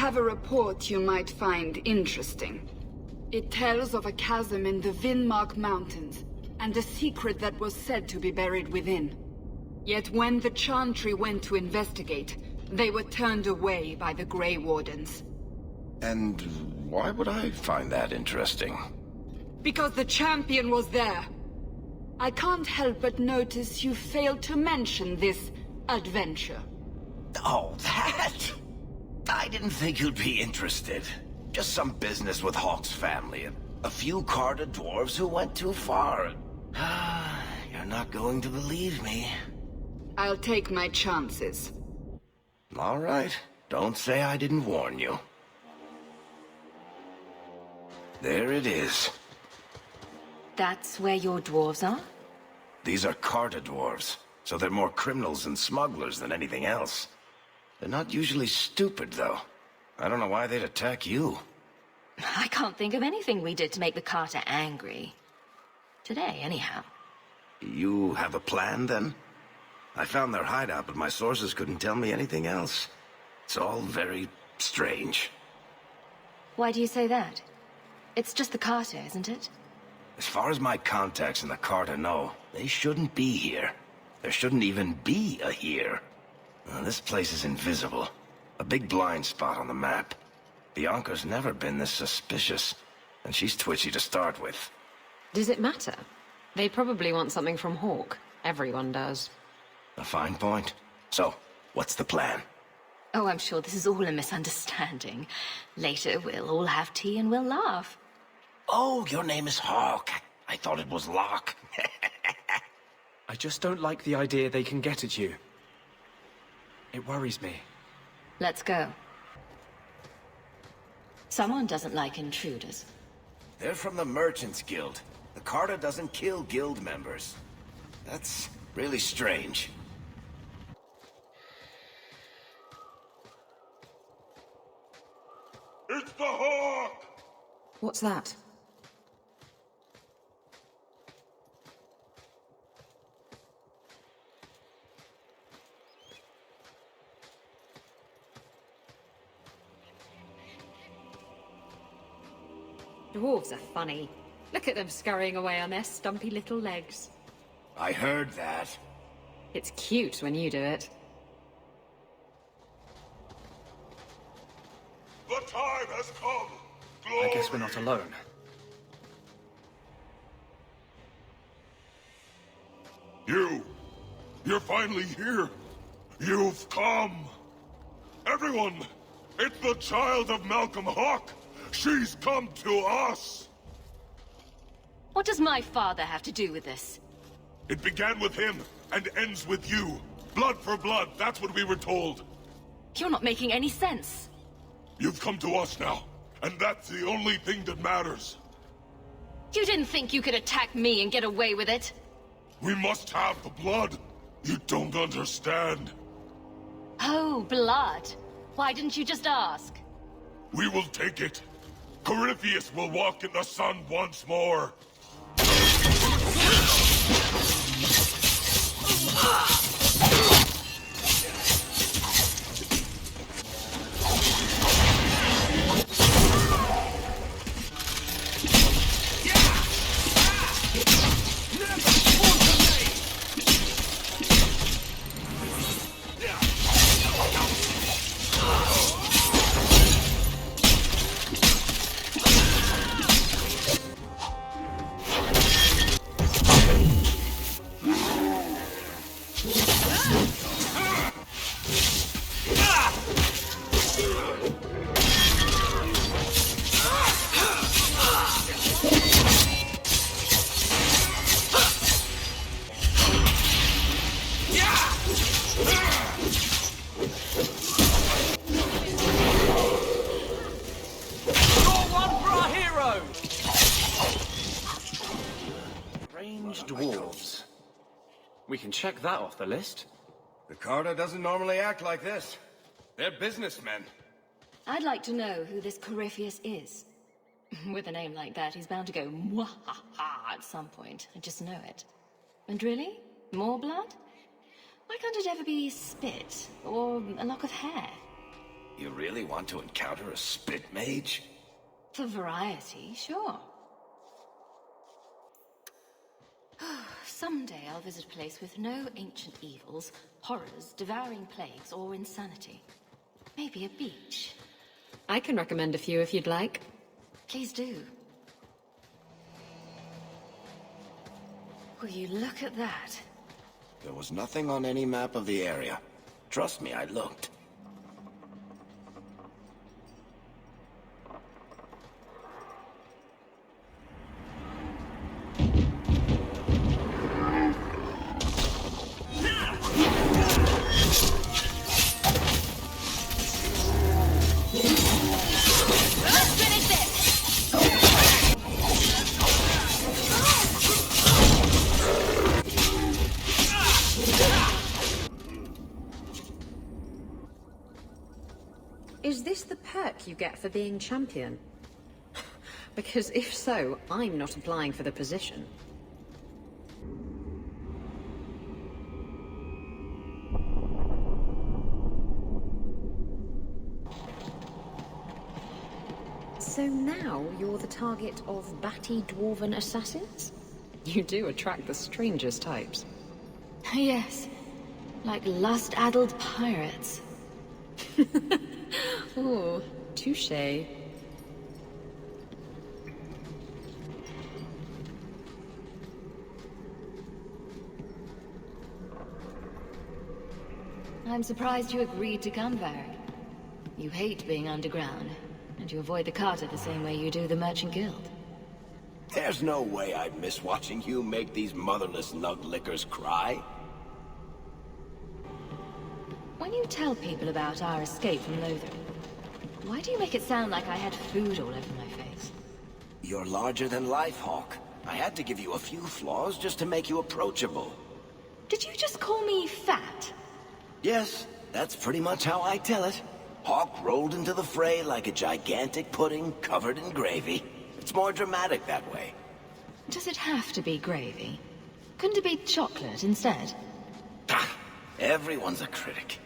have a report you might find interesting. It tells of a chasm in the Vinmark Mountains, and a secret that was said to be buried within. Yet when the Chantry went to investigate, they were turned away by the Grey Wardens. And why would I find that interesting? Because the champion was there. I can't help but notice you failed to mention this adventure. Oh, that? I didn't think you'd be interested. Just some business with Hawke's family. A few carded dwarves who went too far. You're not going to believe me. I'll take my chances. All right. Don't say I didn't warn you. There it is. That's where your dwarves are? These are carded dwarves, so they're more criminals and smugglers than anything else. They're not usually stupid, though. I don't know why they'd attack you. I can't think of anything we did to make the Carter angry. Today, anyhow. You have a plan, then? I found their hideout, but my sources couldn't tell me anything else. It's all very strange. Why do you say that? It's just the Carter, isn't it? As far as my contacts in the Carter know, they shouldn't be here. There shouldn't even be a here. This place is invisible. A big blind spot on the map. Bianca's never been this suspicious, and she's twitchy to start with. Does it matter? They probably want something from Hawke. Everyone does. A fine point. So, what's the plan? Oh, I'm sure this is all a misunderstanding. Later, we'll all have tea and we'll laugh. Oh, your name is Hawke. I thought it was Locke. I just don't like the idea they can get at you. It worries me. Let's go. Someone doesn't like intruders. They're from the Merchants Guild. The Carter doesn't kill guild members. That's really strange. It's the Hawke! What's that? Dwarves are funny. Look at them scurrying away on their stumpy little legs. I heard that. It's cute when you do it. The time has come! I guess we're not alone. You're finally here! You've come! Everyone! It's the child of Malcolm Hawke! She's come to us! What does my father have to do with this? It began with him, and ends with you. Blood for blood, that's what we were told. You're not making any sense. You've come to us now, and that's the only thing that matters. You didn't think you could attack me and get away with it? We must have the blood. You don't understand. Oh, blood. Why didn't you just ask? We will take it. Corypheus will walk in the sun once more. Dwarves. We can check that off the list. The Carter doesn't normally act like this. They're businessmen. I'd like to know who this Corypheus is. With a name like that, he's bound to go mouhahaha at some point. I just know it. And really? More blood? Why can't it ever be spit? Or a lock of hair? You really want to encounter a spit mage? For variety, sure. Someday I'll visit a place with no ancient evils, horrors, devouring plagues, or insanity. Maybe a beach. I can recommend a few if you'd like. Please do. Will you look at that? There was nothing on any map of the area. Trust me, I looked. Is this the perk you get for being champion? Because if so, I'm not applying for the position. So now you're the target of batty dwarven assassins? You do attract the strangest types. Yes, like lust-addled pirates. Ooh, touche. I'm surprised you agreed to come, Varric. You hate being underground, and you avoid the Carter the same way you do the Merchant Guild. There's no way I'd miss watching you make these motherless nug-lickers cry. When you tell people about our escape from Lothar, why do you make it sound like I had food all over my face? You're larger than life, Hawke. I had to give you a few flaws just to make you approachable. Did you just call me fat? Yes, that's pretty much how I tell it. Hawke rolled into the fray like a gigantic pudding covered in gravy. It's more dramatic that way. Does it have to be gravy? Couldn't it be chocolate instead? Everyone's a critic.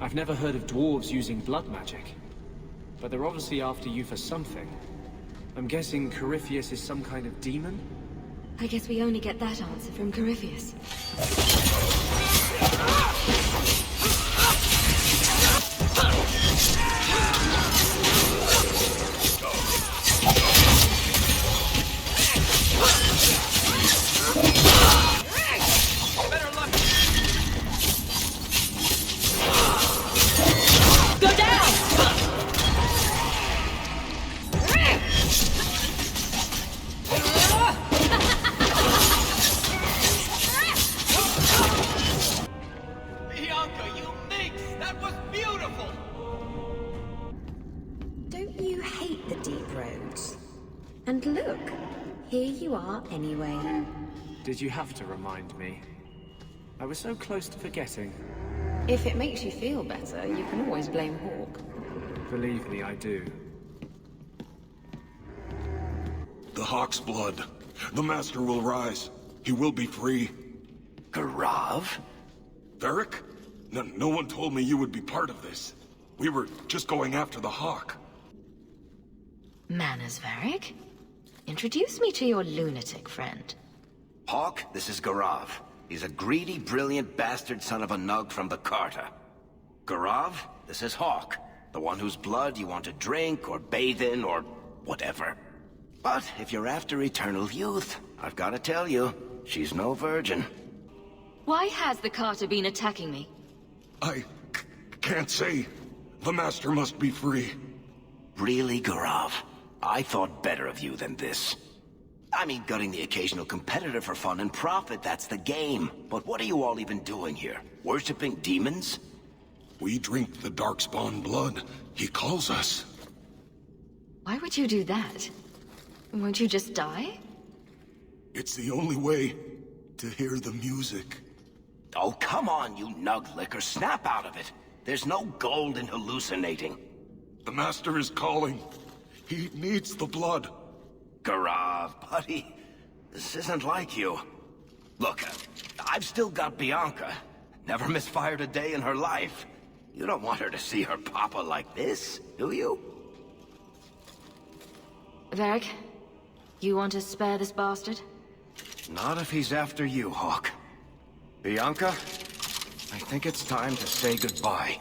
I've never heard of dwarves using blood magic. But they're obviously after you for something. I'm guessing Corypheus is some kind of demon? I guess we only get that answer from Corypheus. Don't you hate the deep roads? And look, here you are anyway. Did you have to remind me? I was so close to forgetting. If it makes you feel better, you can always blame Hawke. Believe me, I do. The Hawk's blood. The Master will rise. He will be free. Garav? Varric? No one told me you would be part of this. We were just going after the Hawk. Manners, Varric? Introduce me to your lunatic friend. Hawke, this is Garav. He's a greedy, brilliant bastard son of a nug from the Carter. Garav, this is Hawke. The one whose blood you want to drink, or bathe in, or whatever. But if you're after eternal youth, I've got to tell you, she's no virgin. Why has the Carter been attacking me? I can't say. The Master must be free. Really, Garav? I thought better of you than this. I mean, gutting the occasional competitor for fun and profit, that's the game. But what are you all even doing here? Worshipping demons? We drink the Darkspawn blood. He calls us. Why would you do that? Won't you just die? It's the only way to hear the music. Oh, come on, you nug licker. Snap out of it. There's no gold in hallucinating. The Master is calling. He needs the blood. Garav, buddy. This isn't like you. Look, I've still got Bianca. Never misfired a day in her life. You don't want her to see her papa like this, do you? Varric, you want to spare this bastard? Not if he's after you, Hawke. Bianca, I think it's time to say goodbye.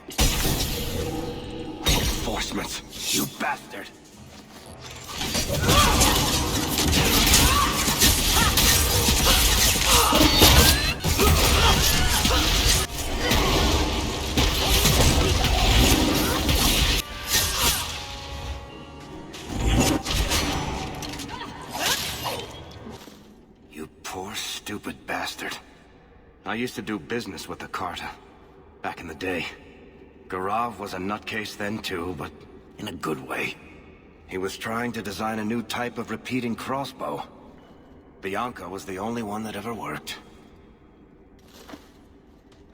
Reinforcements, you bastard! You poor, stupid bastard. I used to do business with the Carta. Back in the day. Garav was a nutcase then too, but in a good way. He was trying to design a new type of repeating crossbow. Bianca was the only one that ever worked.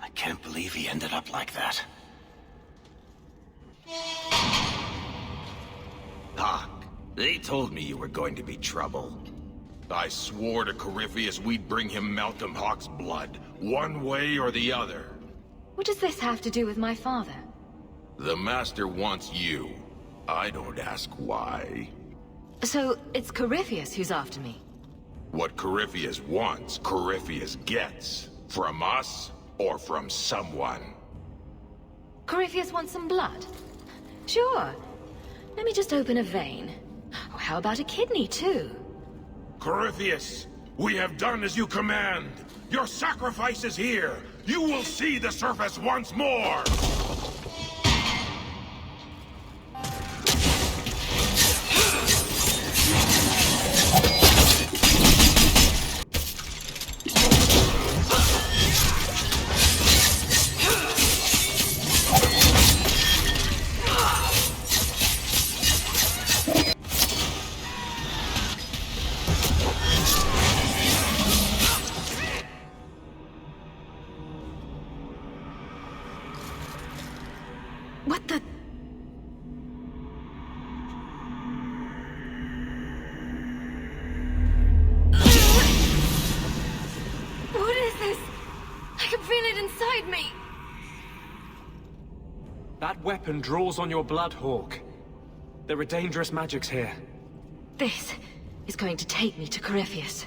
I can't believe he ended up like that. Hawke, they told me you were going to be trouble. I swore to Corypheus we'd bring him Malcolm Hawke's blood, one way or the other. What does this have to do with my father? The Master wants you. I don't ask why. So, it's Corypheus who's after me? What Corypheus wants, Corypheus gets. From us, or from someone. Corypheus wants some blood? Sure. Let me just open a vein. Oh, how about a kidney, too? Corypheus, we have done as you command. Your sacrifice is here. You will see the surface once more. What the... What is this? I can feel it inside me! That weapon draws on your blood, Hawke. There are dangerous magics here. This is going to take me to Corypheus.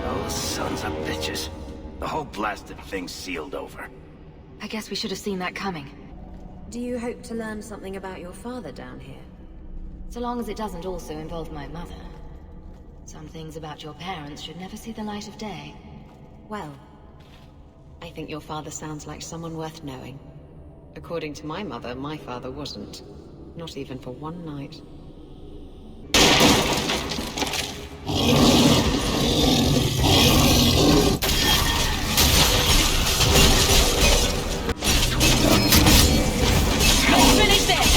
Those sons of bitches. The whole blasted thing's sealed over. I guess we should have seen that coming. Do you hope to learn something about your father down here? So long as it doesn't also involve my mother. Some things about your parents should never see the light of day. Well, I think your father sounds like someone worth knowing. According to my mother, my father wasn't. Not even for one night. Finish this!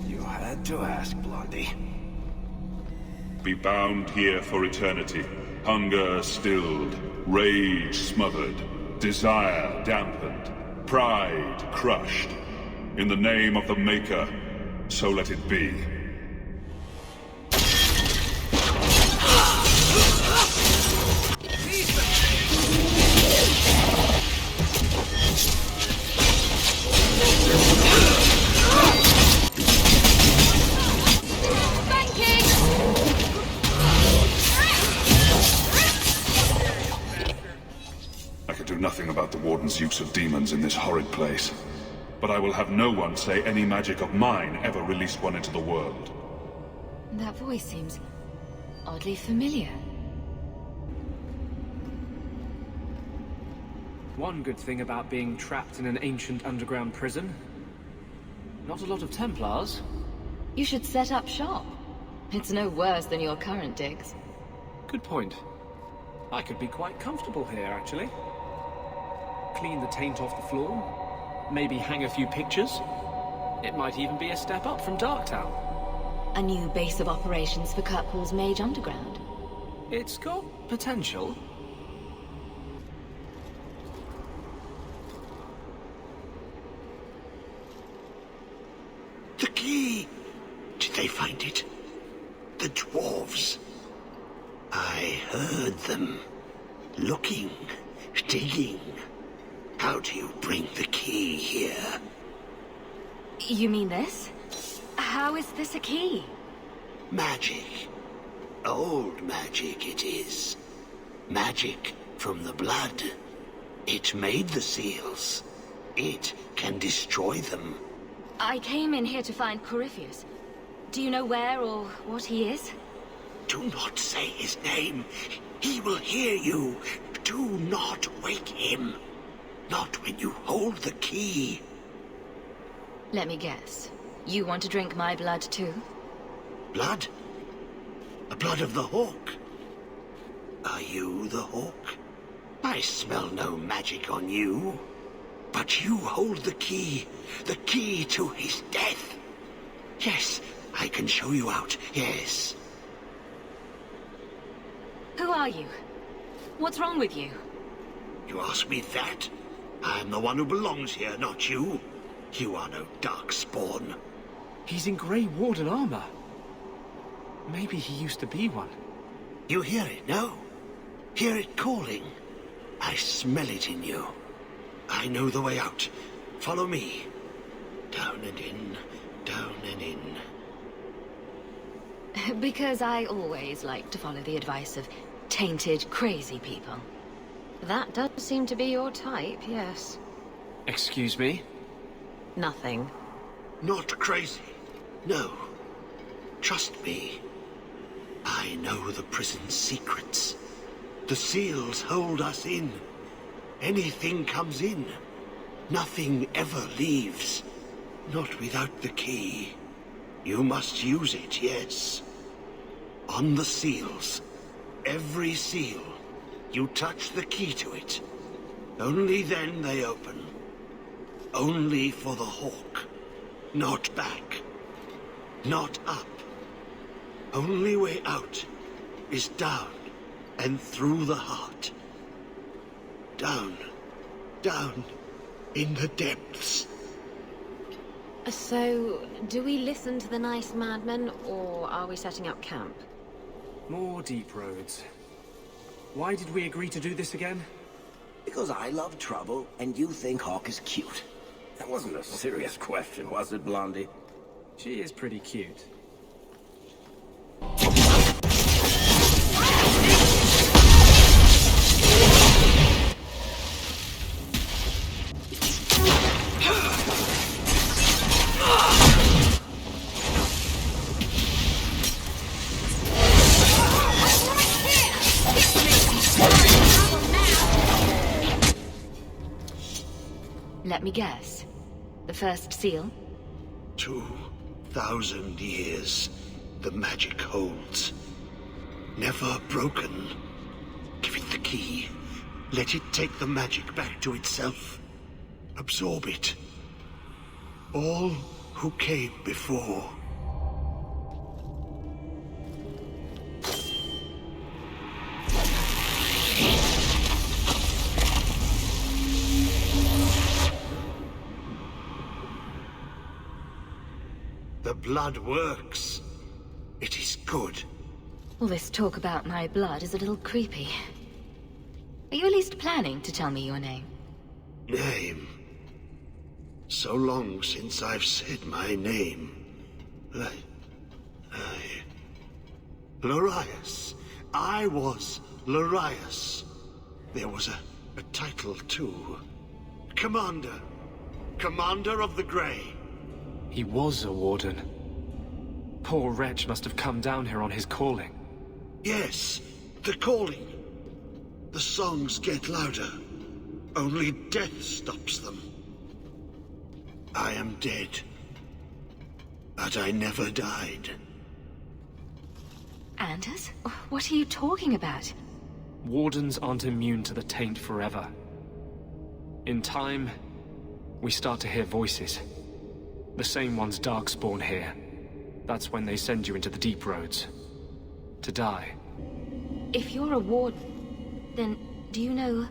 You had to ask, Blondie. Be bound here for eternity. Hunger stilled, rage smothered, desire dampened, pride crushed. In the name of the Maker, so let it be. I can do nothing about the Warden's use of demons in this horrid place. But I will have no one say any magic of mine ever released one into the world. That voice seems oddly familiar. One good thing about being trapped in an ancient underground prison. Not a lot of Templars. You should set up shop. It's no worse than your current digs. Good point. I could be quite comfortable here, actually. Clean the taint off the floor, maybe hang a few pictures. It might even be a step up from Darktown. A new base of operations for Kirkwall's Mage Underground. It's got potential. The key! Did they find it? The dwarves. I heard them. Looking, digging. How do you bring the key here? You mean this? How is this a key? Magic. Old magic it is. Magic from the blood. It made the seals. It can destroy them. I came in here to find Corypheus. Do you know where or what he is? Do not say his name. He will hear you. Do not wake him. Not when you hold the key. Let me guess. You want to drink my blood too? Blood? The blood of the Hawke? Are you the Hawke? I smell no magic on you. But you hold the key to his death. Yes, I can show you out, yes. Who are you? What's wrong with you? You ask me that? I'm the one who belongs here, not you. You are no darkspawn. He's in Grey Warden armor. Maybe he used to be one. You hear it, no? Hear it calling. I smell it in you. I know the way out. Follow me. Down and in, down and in. Because I always like to follow the advice of tainted, crazy people. That does seem to be your type, yes. Excuse me? Nothing. Not crazy. No. Trust me. I know the prison's secrets. The seals hold us in. Anything comes in. Nothing ever leaves. Not without the key. You must use it, yes. On the seals. Every seal. You touch the key to it. Only then they open. Only for the Hawke. Not back. Not up. Only way out is down and through the heart. Down. Down. In the depths. So, do we listen to the nice madmen, or are we setting up camp? More deep roads. Why did we agree to do this again? Because I love trouble, and you think Hawke is cute. That wasn't a serious question, was it, Blondie? She is pretty cute. Let me guess. The first seal? 2,000 years the magic holds. Never broken. Give it the key. Let it take the magic back to itself. Absorb it. All who came before. The blood works. It is good. All this talk about my blood is a little creepy. Are you at least planning to tell me your name? Name. So long since I've said my name. Larius. I was Larius. There was a title too. Commander. Commander of the Grey. He was a warden. Poor wretch must have come down here on his calling. Yes, the calling. The songs get louder. Only death stops them. I am dead. But I never died. Anders? What are you talking about? Wardens aren't immune to the taint forever. In time, we start to hear voices. The same ones Darkspawn hear. That's when they send you into the deep roads. To die. If you're a warden, then do you know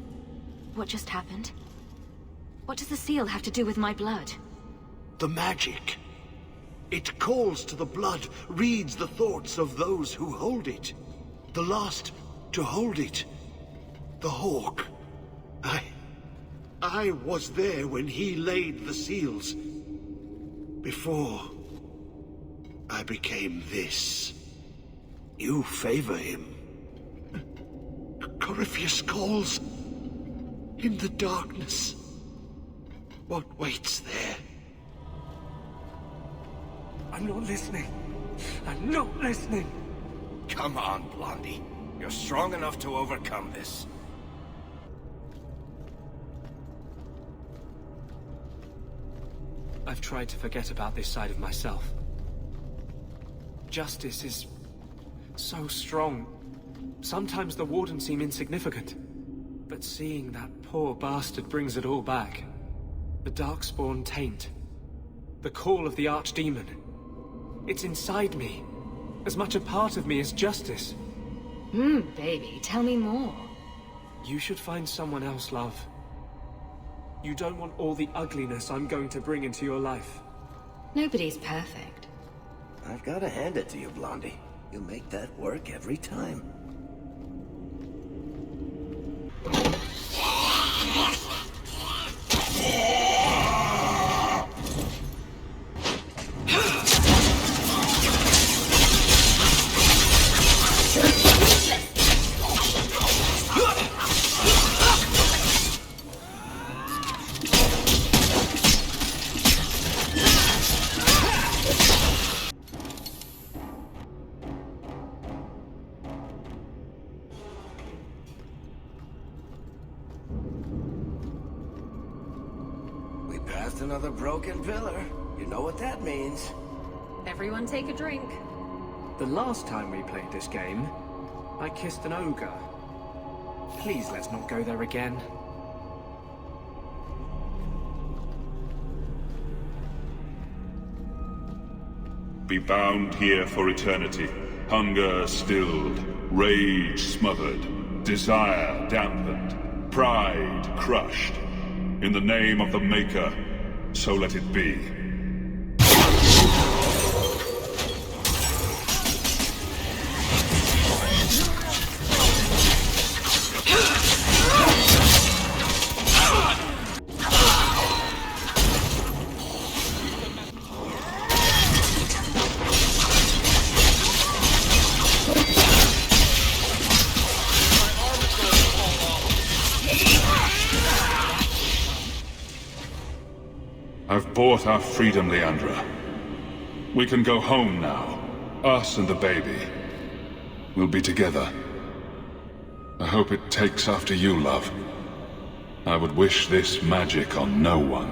what just happened? What does the seal have to do with my blood? The magic. It calls to the blood, reads the thoughts of those who hold it. The last to hold it. The Hawke. I was there when he laid the seals. Before I became this. You favor him. Corypheus calls. In the darkness. What waits there? I'm not listening. I'm not listening. Come on, Blondie. You're strong enough to overcome this. I've tried to forget about this side of myself. Justice is so strong. Sometimes the Wardens seem insignificant. But seeing that poor bastard brings it all back. The Darkspawn taint. The call of the Archdemon. It's inside me. As much a part of me as Justice. Baby, tell me more. You should find someone else, love. You don't want all the ugliness I'm going to bring into your life. Nobody's perfect. I've got to hand it to you, Blondie. You make that work every time. Another broken pillar. You know what that means. Everyone take a drink. The last time we played this game, I kissed an ogre. Please let's not go there again. Be bound here for eternity. Hunger stilled, rage smothered, desire dampened, pride crushed. In the name of the Maker, so let it be. I've bought our freedom, Leandra. We can go home now. Us and the baby. We'll be together. I hope it takes after you, love. I would wish this magic on no one.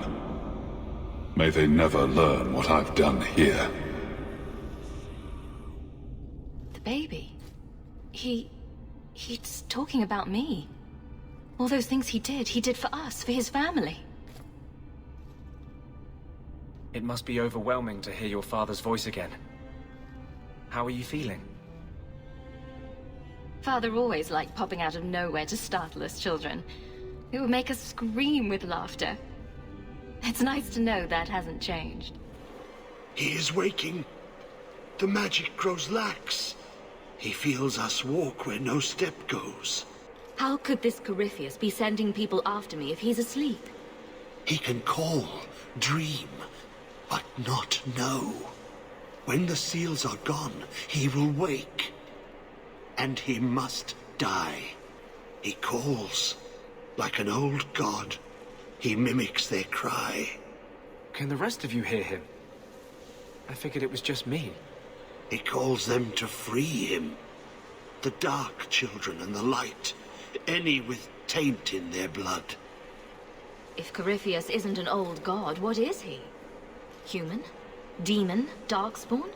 May they never learn what I've done here. The baby? He's talking about me. All those things he did for us, for his family. It must be overwhelming to hear your father's voice again. How are you feeling? Father always liked popping out of nowhere to startle us children. It would make us scream with laughter. It's nice to know that hasn't changed. He is waking. The magic grows lax. He feels us walk where no step goes. How could this Corypheus be sending people after me if he's asleep? He can call, dream, but not know. When the seals are gone, he will wake. And he must die. He calls, like an old god. He mimics their cry. Can the rest of you hear him? I figured it was just me. He calls them to free him. The dark children and the light. Any with taint in their blood. If Corypheus isn't an old god, what is he? Human? Demon? Darkspawn?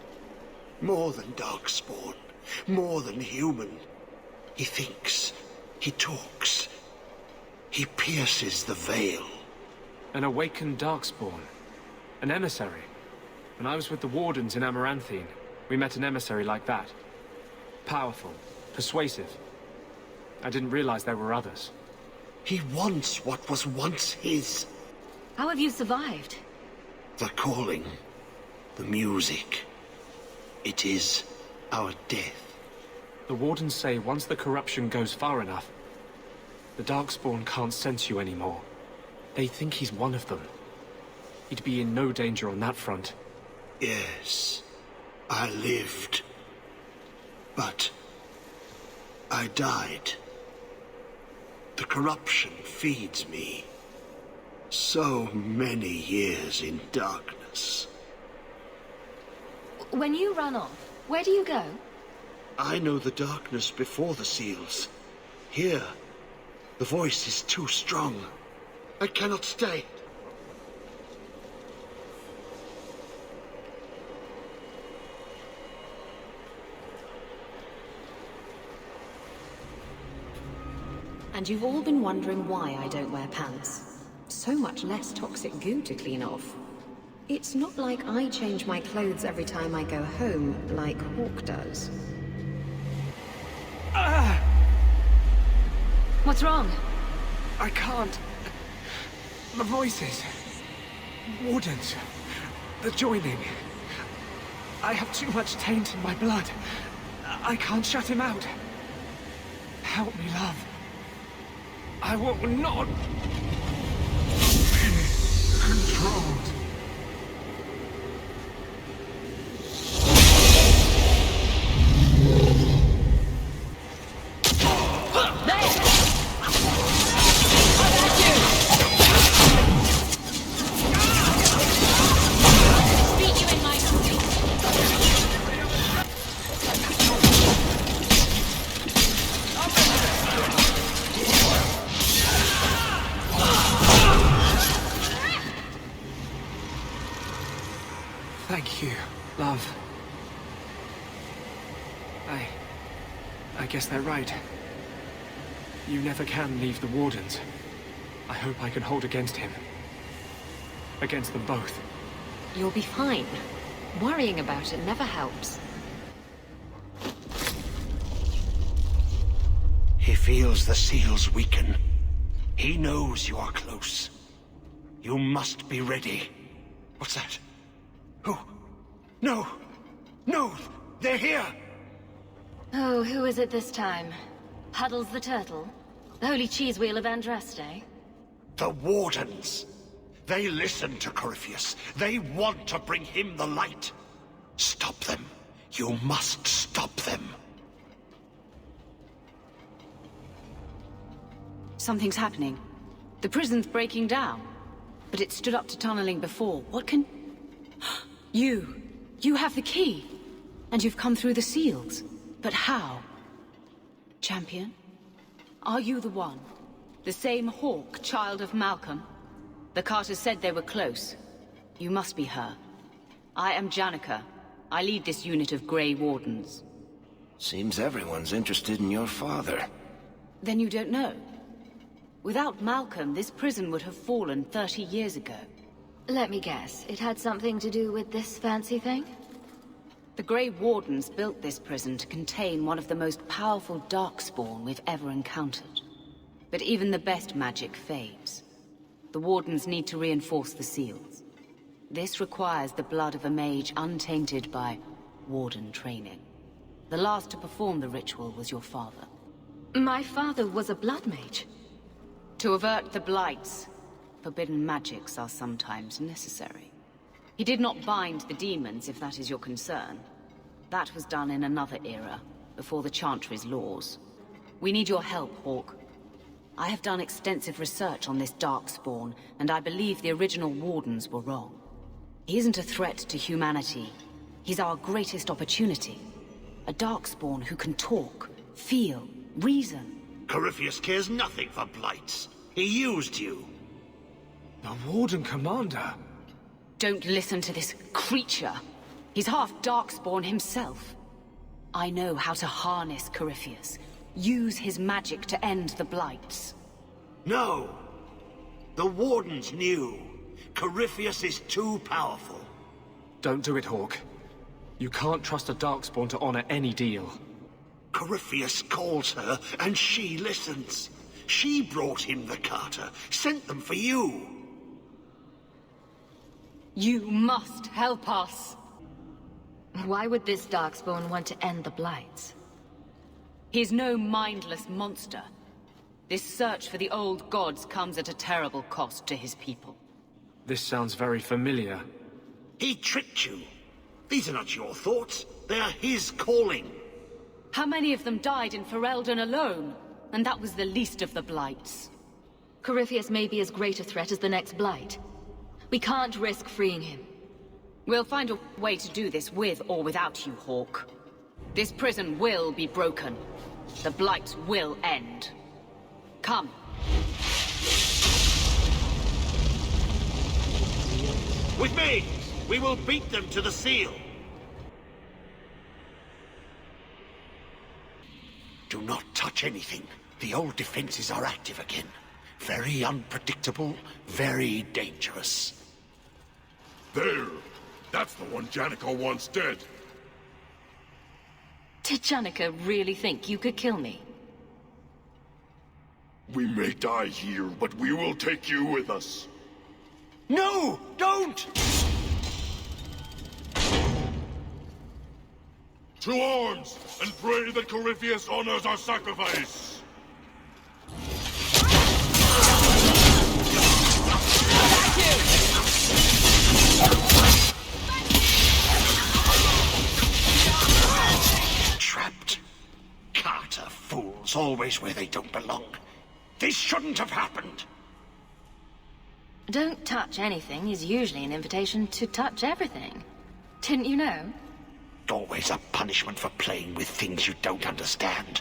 More than Darkspawn. more than human. He thinks, he talks, he pierces the veil. An awakened Darkspawn. An emissary. When I was with the Wardens in Amaranthine, we met an emissary like that. Powerful, persuasive. I didn't realize there were others. He wants what was once his. How have you survived? The calling, the music. It is our death. The Wardens say once the corruption goes far enough, the Darkspawn can't sense you anymore. They think he's one of them. He'd be in no danger on that front. Yes, I lived. But I died. The corruption feeds me. So many years in darkness. When you run off, where do you go? I know the darkness before the seals. Here, the voice is too strong. I cannot stay. And you've all been wondering why I don't wear pants. So much less toxic goo to clean off. It's not like I change my clothes every time I go home, like Hawke does. What's wrong? I can't. The voices. Wardens. The joining. I have too much taint in my blood. I can't shut him out. Help me, love. I will not be controlled. Thank you, love. I guess they're right. You never can leave the Wardens. I hope I can hold against him. Against them both. You'll be fine. Worrying about it never helps. He feels the seals weaken. He knows you are close. You must be ready. What's that? Who? No! No! They're here! Oh, who is it this time? Puddles the Turtle? The Holy Cheese Wheel of Andraste? The Wardens! They listen to Corypheus. They want to bring him the light. Stop them. You must stop them. Something's happening. The prison's breaking down. But it stood up to tunneling before. What can... You have the key. And you've come through the seals. But how? Champion? Are you the one? The same Hawke, child of Malcolm? The Carters said they were close. You must be her. I am Janica. I lead this unit of Grey Wardens. Seems everyone's interested in your father. Then you don't know? Without Malcolm, this prison would have fallen 30 years ago. Let me guess, it had something to do with this fancy thing? The Grey Wardens built this prison to contain one of the most powerful Darkspawn we've ever encountered. But even the best magic fades. The Wardens need to reinforce the seals. This requires the blood of a mage untainted by Warden training. The last to perform the ritual was your father. My father was a blood mage. To avert the blights, forbidden magics are sometimes necessary. He did not bind the demons, if that is your concern. That was done in another era, before the Chantry's laws. We need your help, Hawke. I have done extensive research on this Darkspawn, and I believe the original Wardens were wrong. He isn't a threat to humanity. He's our greatest opportunity. A Darkspawn who can talk, feel, reason. Corypheus cares nothing for blights. He used you. The Warden Commander? Don't listen to this creature. He's half Darkspawn himself. I know how to harness Corypheus. Use his magic to end the blights. No. The Wardens knew. Corypheus is too powerful. Don't do it, Hawke. You can't trust a Darkspawn to honor any deal. Corypheus calls her, and she listens. She brought him the Carter, sent them for you. You must help us. Why would this Darkspawn want to end the Blights? He's no mindless monster. This search for the old gods comes at a terrible cost to his people. This sounds very familiar. He tricked you. These are not your thoughts. They are his calling. How many of them died in Ferelden alone? And that was the least of the blights. Corypheus may be as great a threat as the next Blight. We can't risk freeing him. We'll find a way to do this with or without you, Hawke. This prison will be broken. The blights will end. Come. With me! We will beat them to the seal! Do not touch anything. The old defenses are active again. Very unpredictable, very dangerous. There! That's the one Janica wants dead. Did Janica really think you could kill me? We may die here, but we will take you with us. No! Don't! To arms, and pray that Corypheus honors our sacrifice! Trapped. Carter fools, always where they don't belong. This shouldn't have happened. Don't touch anything is usually an invitation to touch everything. Didn't you know? Always a punishment for playing with things you don't understand.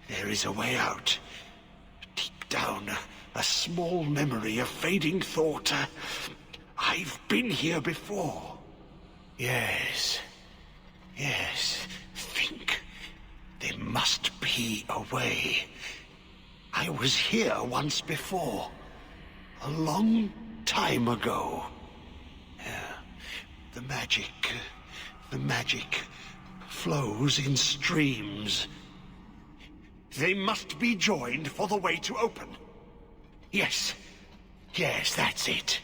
There is a way out. Deep down, a small memory, a fading thought. I've been here before. Yes. Yes. Think. There must be a way. I was here once before. A long time ago. The magic flows in streams. They must be joined for the way to open. Yes. Yes, that's it.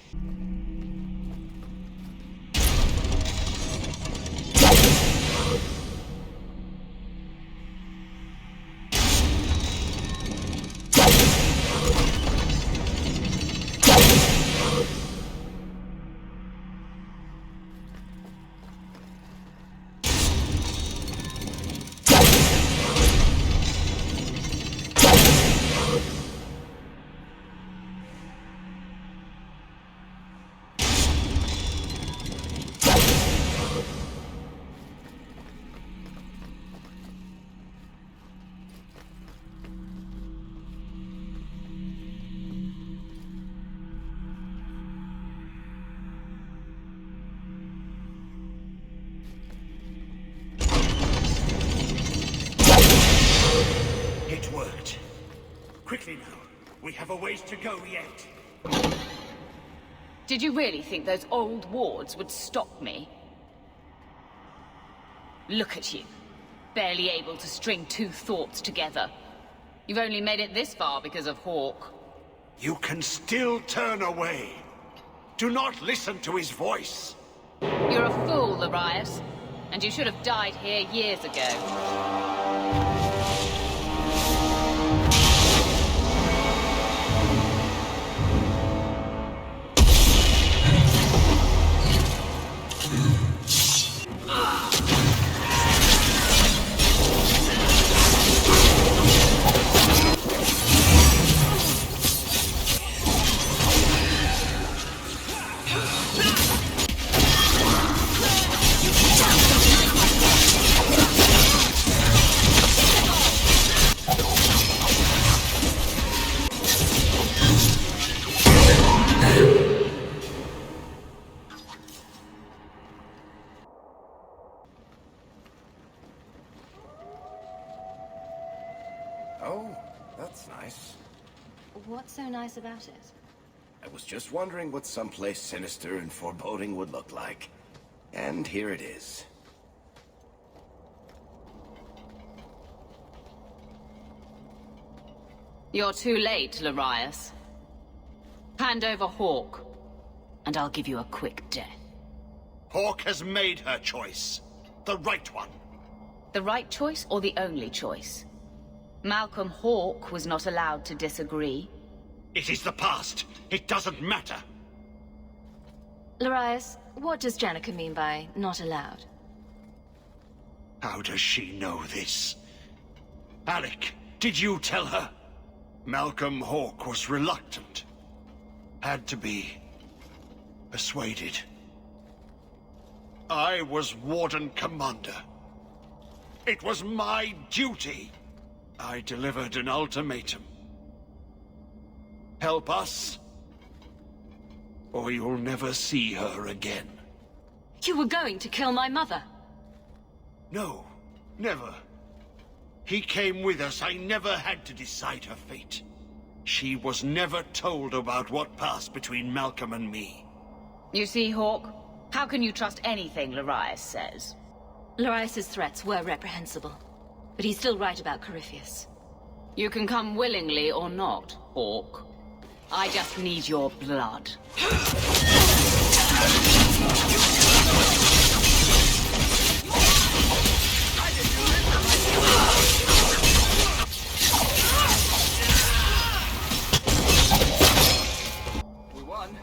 It worked. Quickly now. We have a ways to go yet. Did you really think those old wards would stop me? Look at you. Barely able to string two thoughts together. You've only made it this far because of Hawke. You can still turn away. Do not listen to his voice. You're a fool, Arias. And you should have died here years ago. nice. What's so nice about it? I was just wondering what someplace sinister and foreboding would look like. And here it is. You're too late, Larius. Hand over Hawke, and I'll give you a quick death. Hawke has made her choice. The right one. The right choice or the only choice? Malcolm Hawke was not allowed to disagree. It is the past. It doesn't matter. Larius, what does Janica mean by not allowed? How does she know this? Alec, did you tell her? Malcolm Hawke was reluctant. Had to be persuaded. I was Warden Commander. It was my duty. I delivered an ultimatum. Help us, or you'll never see her again. You were going to kill my mother. No, never. He came with us. I never had to decide her fate. She was never told about what passed between Malcolm and me. You see, Hawke? How can you trust anything Larius says? Larius's threats were reprehensible, but he's still right about Corypheus. You can come willingly or not, Hawke. I just need your blood. We won.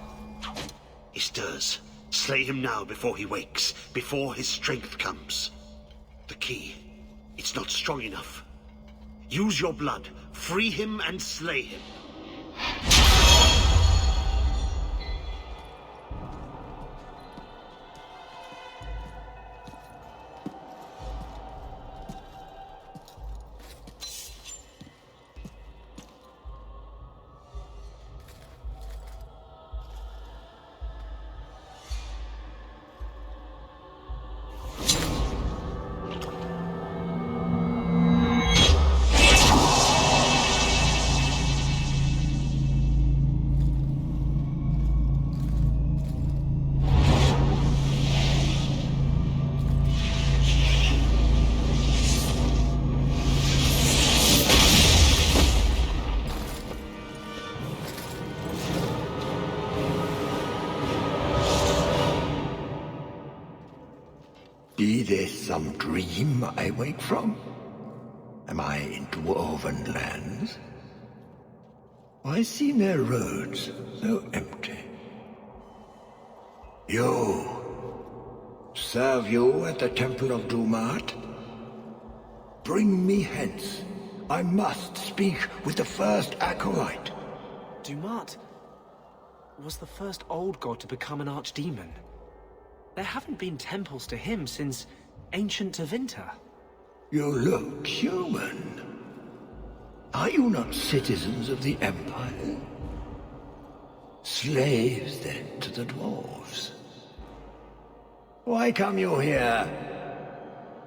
He stirs. Slay him now before he wakes, before his strength comes. The key. It's not strong enough. Use your blood. Free him and slay him. Be this some dream I wake from? Am I in dwarven lands? Why seem their roads so empty? You! Serve you at the Temple of Dumat? Bring me hence. I must speak with the first acolyte. Dumat was the first old god to become an archdemon. There haven't been temples to him since ancient Tevinter. You look human. Are you not citizens of the Empire? Slaves, then, to the dwarves? Why come you here?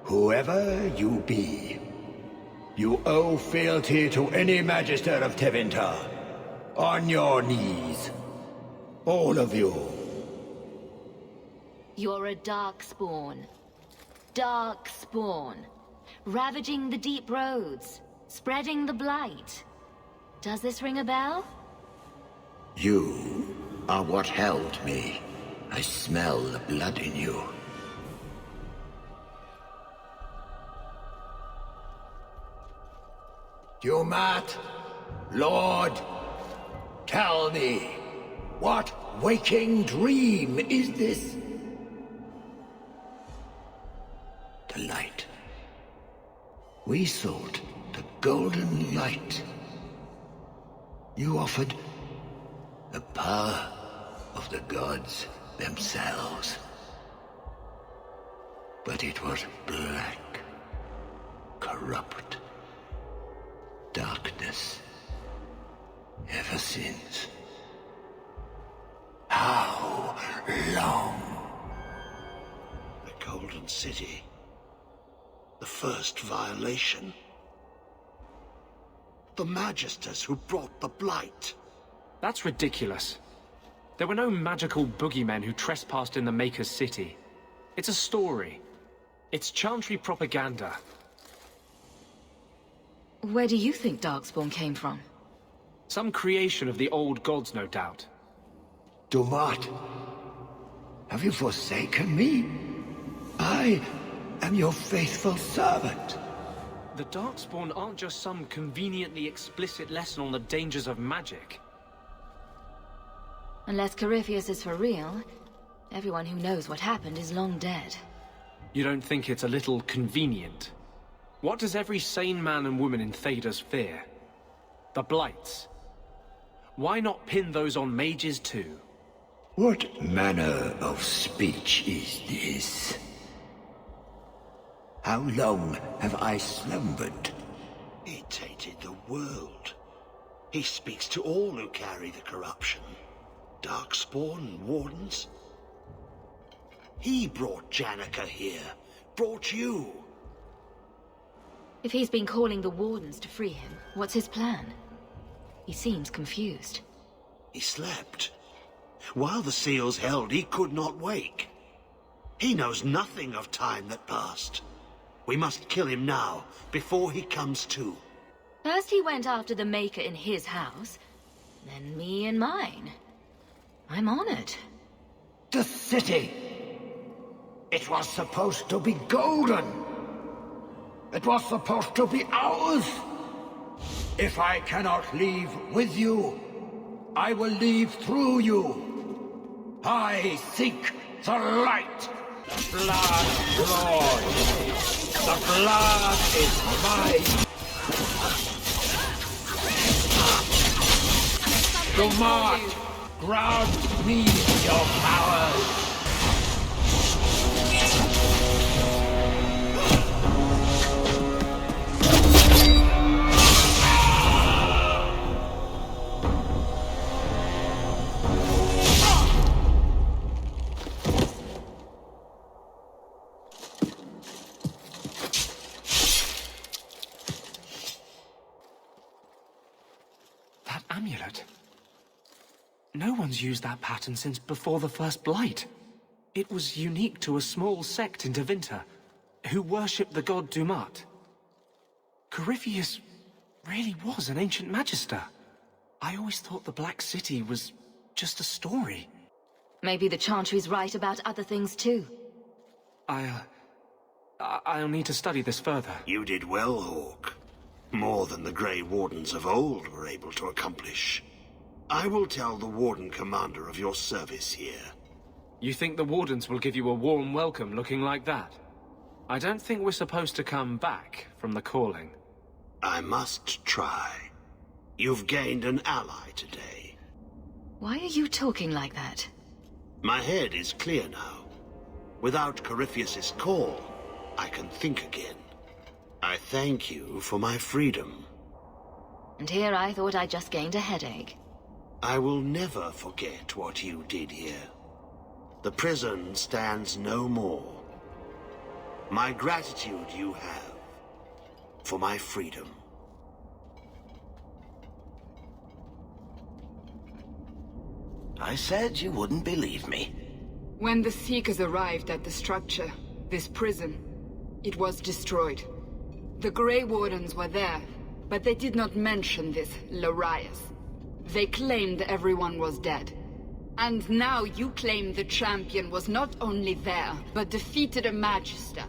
Whoever you be, you owe fealty to any Magister of Tevinter. On your knees. All of you. You're a darkspawn. Darkspawn. Ravaging the deep roads. Spreading the blight. Does this ring a bell? You are what held me. I smell the blood in you. Dumat, Lord, tell me, what waking dream is this? The light. We sought the golden light. You offered the power of the gods themselves. But it was black, corrupt, darkness, ever since. How long? The Golden City. The first violation. The Magisters who brought the Blight. That's ridiculous. There were no magical boogeymen who trespassed in the Maker's city. It's a story. It's Chantry propaganda. Where do you think Darkspawn came from? Some creation of the old gods, no doubt. Dumat, have you forsaken me? I am your faithful servant. The Darkspawn aren't just some conveniently explicit lesson on the dangers of magic. Unless Corypheus is for real, everyone who knows what happened is long dead. You don't think it's a little convenient? What does every sane man and woman in Thedas fear? The Blights. Why not pin those on mages too? What manner of speech is this? How long have I slumbered? He tainted the world. He speaks to all who carry the corruption. Darkspawn and Wardens. He brought Janica here. Brought you. If he's been calling the Wardens to free him, what's his plan? He seems confused. He slept. While the seals held, he could not wake. He knows nothing of time that passed. We must kill him now, before he comes to. First he went after the Maker in his house, then me in mine. I'm honored. The city! It was supposed to be golden! It was supposed to be ours! If I cannot leave with you, I will leave through you. I seek the light. The blood, Lord. The blood is mine. Dumat, grant me your powers. Amulet. No one's used that pattern since before the first Blight. It was unique to a small sect in Tevinter, who worshipped the god Dumat. Corypheus really was an ancient magister. I always thought the Black City was just a story. Maybe the Chantry's right about other things too. I'll need to study this further. You did well, Hawke. More than the Grey Wardens of old were able to accomplish. I will tell the Warden Commander of your service here. You think the Wardens will give you a warm welcome looking like that? I don't think we're supposed to come back from the calling. I must try. You've gained an ally today. Why are you talking like that? My head is clear now. Without Corypheus's call, I can think again. I thank you for my freedom. And here I thought I just gained a headache. I will never forget what you did here. The prison stands no more. My gratitude you have for my freedom. I said you wouldn't believe me. When the Seekers arrived at the structure, this prison, it was destroyed. The Grey Wardens were there, but they did not mention this Larius. They claimed everyone was dead. And now you claim the champion was not only there, but defeated a Magister.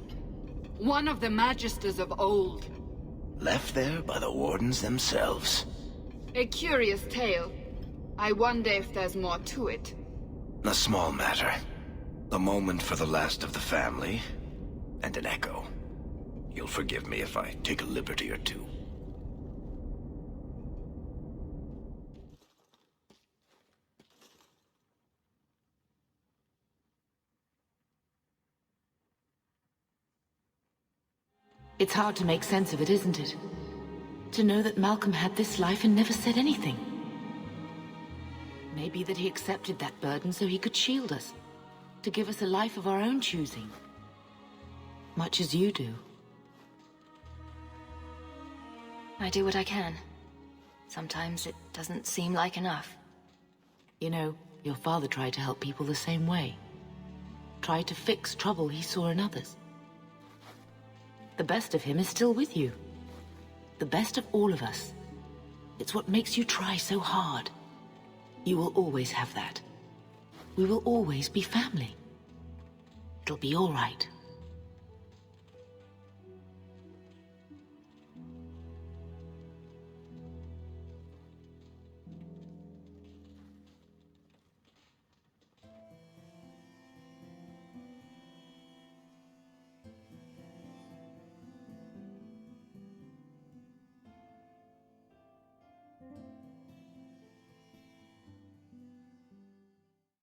One of the Magisters of old. Left there by the Wardens themselves. A curious tale. I wonder if there's more to it. A small matter. A moment for the last of the family, and an echo. You'll forgive me if I take a liberty or two. It's hard to make sense of it, isn't it? To know that Malcolm had this life and never said anything. Maybe that he accepted that burden so he could shield us. To give us a life of our own choosing. Much as you do. I do what I can. Sometimes it doesn't seem like enough. You know, your father tried to help people the same way. Tried to fix trouble he saw in others. The best of him is still with you. The best of all of us. It's what makes you try so hard. You will always have that. We will always be family. It'll be all right.